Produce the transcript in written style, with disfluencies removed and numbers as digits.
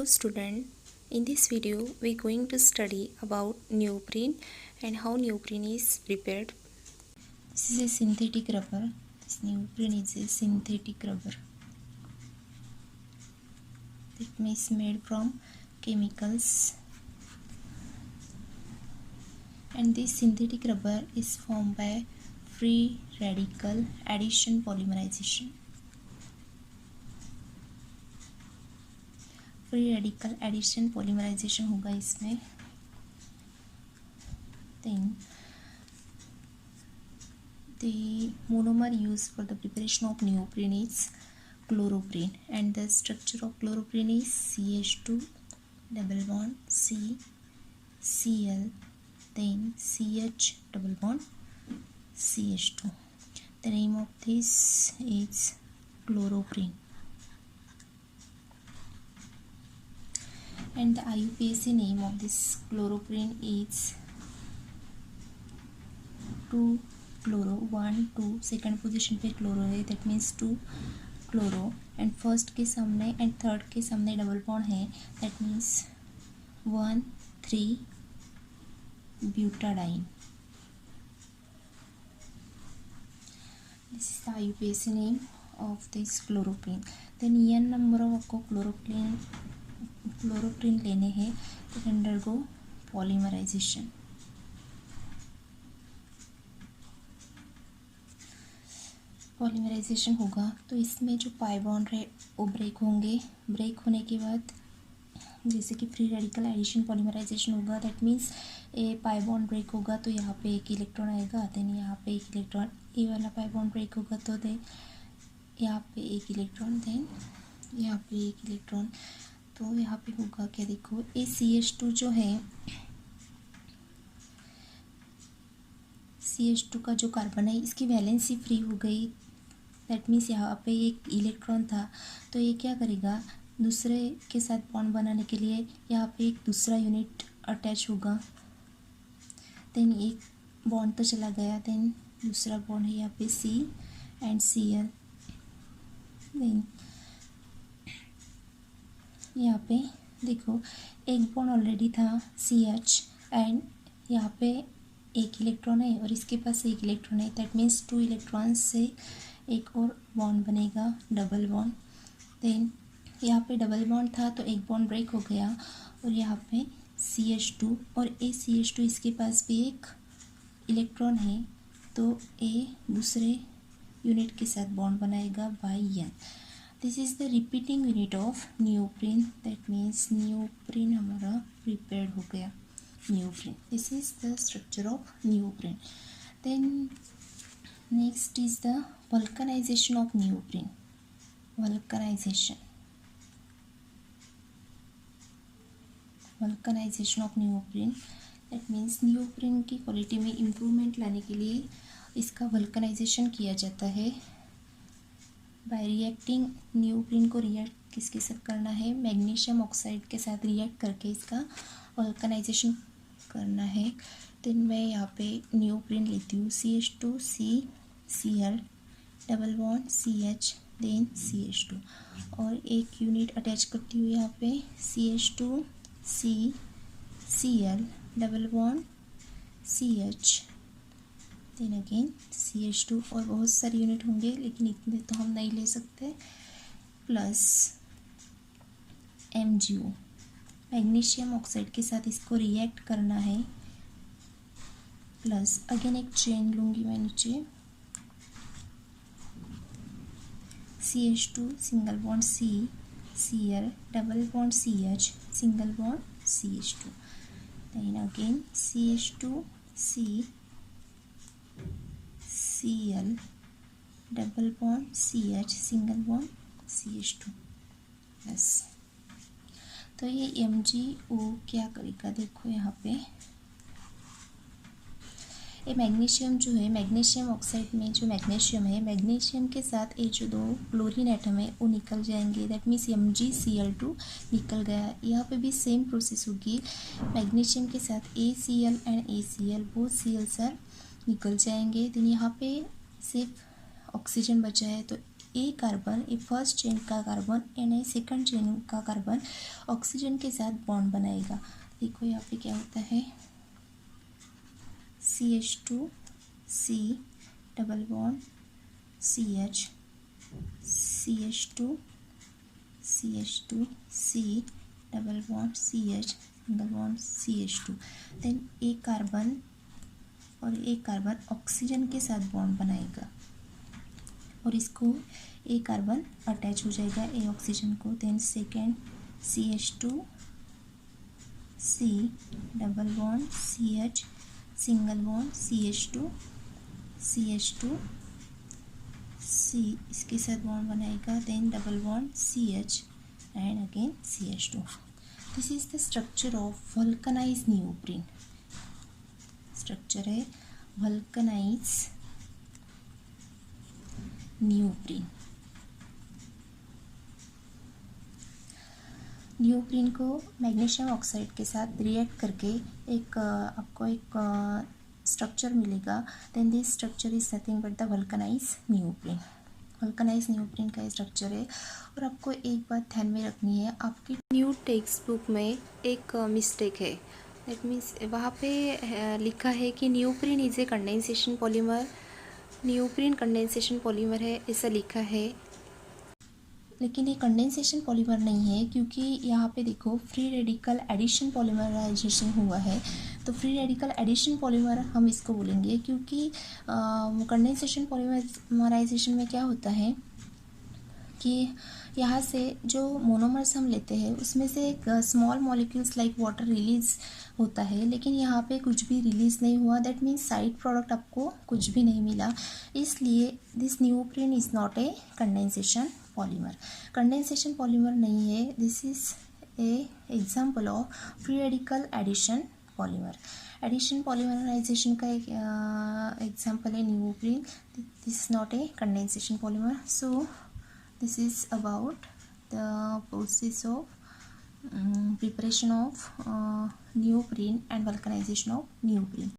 Student, in this video we are going to study about neoprene and how neoprene is prepared. This is a synthetic rubber. This neoprene is a synthetic rubber. It is made from chemicals, and this synthetic rubber is formed by free radical addition polymerization. Free radical addition polymerization होगा इसमें. Then the monomer use for the preparation of neoprene is chloroprene, and the structure of chloroprene is CH2 double bond C Cl, then CH double bond CH2. The name of this is chloroprene. And the IUPAC name of this chloroprene is 2-chloro. 1 2 second position पे chloro है, that means 2 chloro. And first के सामने and third के सामने double bond है, that means 1-3 butadiene. This is the IUPAC name of this chloroprene. Then n number of आपको chloroprene लेने हैं तो अंडरगो पॉलीमराइजेशन. पॉलीमराइजेशन होगा तो इसमें जो पाई बॉन्ड है वो ब्रेक होंगे. ब्रेक होने के बाद जैसे कि फ्री रेडिकल एडिशन पॉलीमराइजेशन होगा, that means a pi bond break होगा तो यहाँ पे एक इलेक्ट्रॉन आएगा, देन यहाँ पे एक इलेक्ट्रॉन. ए वाला पाई बॉन्ड ब्रेक होगा तो देन यहाँ पे एक इलेक्ट्रॉन, देन यहाँ पे एक इलेक्ट्रॉन. तो यहाँ पे होगा क्या, देखो ए CH2 जो है, CH2 का जो कार्बन है इसकी वैलेंसी फ्री हो गई. दैट मीन्स यहाँ पे एक इलेक्ट्रॉन था तो ये क्या करेगा, दूसरे के साथ बॉन्ड बनाने के लिए यहाँ पे एक दूसरा यूनिट अटैच होगा. देन एक बॉन्ड तो चला गया, देन दूसरा बॉन्ड है यहाँ पे C एंड Cl. देन यहाँ पे देखो एक बॉन्ड ऑलरेडी था CH, एंड यहाँ पे एक इलेक्ट्रॉन है और इसके पास एक इलेक्ट्रॉन है, दैट मीन्स 2 इलेक्ट्रॉन से एक और बॉन्ड बनेगा, डबल बॉन्ड. देन यहाँ पे डबल बॉन्ड था तो एक बॉन्ड ब्रेक हो गया और यहाँ पे CH2 और ए CH2 इसके पास भी एक इलेक्ट्रॉन है तो ए दूसरे यूनिट के साथ बॉन्ड बनाएगा by N. This is the repeating unit of neoprene, that means neoprene हमारा प्रिपेयर्ड हो गया. neoprene, this is the structure of neoprene. Then next is the vulcanization of neoprene. vulcanization of neoprene, that means neoprene की quality में improvement लाने के लिए इसका vulcanization किया जाता है. बाय रिएक्टिंग neoprene को रिएक्ट किसके साथ करना है, मैग्नीशियम ऑक्साइड के साथ रिएक्ट करके इसका वल्कनाइजेशन करना है. देन मैं यहाँ पे neoprene लेती हूँ, CH2 C Cl double bond CH then CH2 और एक यूनिट अटैच करती हूँ यहाँ पे CH2 C Cl double bond CH then again CH2 और बहुत सारे यूनिट होंगे लेकिन इतने तो हम नहीं ले सकते. प्लस MgO मैग्नीशियम ऑक्साइड के साथ इसको रिएक्ट करना है. प्लस अगेन एक चेन लूँगी मैं नीचे, CH2 single bond C Cl double bond CH single bond CH2. Then again CH2 C Cl double bond CH single bond CH2 plus. तो ये MgO क्या करेगा, देखो यहाँ पे ये मैग्नीशियम जो है, मैग्नीशियम ऑक्साइड में जो मैग्नीशियम है, मैग्नीशियम के साथ ये जो 2 क्लोरीन एटम है वो निकल जाएंगे, दैट मीन्स MgCl2 निकल गया. यहाँ पे भी सेम प्रोसेस होगी, मैग्नीशियम के साथ ACl and ACl both Cl sir निकल जाएंगे. देन यहाँ पे सिर्फ ऑक्सीजन बचा है तो ए कार्बन, ए फर्स्ट चेन का carbon and A second chain का कार्बन ऑक्सीजन के साथ बॉन्ड बनाएगा। देखो यहाँ पे क्या होता है, CH2C double bond CH, CH2C double bond CH, single bond CH2। Then एक कार्बन और एक कार्बन ऑक्सीजन के साथ बॉन्ड बनाएगा और इसको एक कार्बन अटैच हो जाएगा ए ऑक्सीजन को। Then second CH2C double bond CH, single bond CH2C इसके साथ बॉन्ड बनाएगा। Then double bond CH and again CH2। This is the structure of vulcanize neoprene. Structure है वल्कनाइज नियोप्रीन। नियोप्रीन को magnesium oxide के साथ react करके एक आपको एक स्ट्रक्चर मिलेगा। Then this structure is nothing but the vulcanize neoprene. Vulcanize neoprene का स्ट्रक्चर है। और आपको एक बात ध्यान में रखनी है, आपकी न्यू टेक्स्ट बुक में एक मिस्टेक है। दैट मीन्स वहाँ पे लिखा है कि neoprene is a condensation polymer, neoprene condensation polymer है ऐसा लिखा है, लेकिन ये कंडेंसेशन पॉलीमर नहीं है क्योंकि यहाँ पे देखो फ्री रेडिकल एडिशन पॉलीमराइजेशन हुआ है। तो फ्री रेडिकल एडिशन पॉलीमर हम इसको बोलेंगे क्योंकि कंडेंसेशन पॉलीमराइजेशन में क्या होता है कि यहाँ से जो मोनोमर्स हम लेते हैं उसमें से एक small molecules like water release होता है, लेकिन यहाँ पे कुछ भी रिलीज़ नहीं हुआ। दैट मीन्स साइड प्रोडक्ट आपको कुछ भी नहीं मिला, इसलिए this neoprene is not a condensation polymer. Condensation polymer नहीं है, this is a example of free radical addition polymer. Addition polymerization का एक एग्जाम्पल है neoprene. This is not a condensation polymer. So this is about the process of preparation of neoprene and vulcanization of neoprene.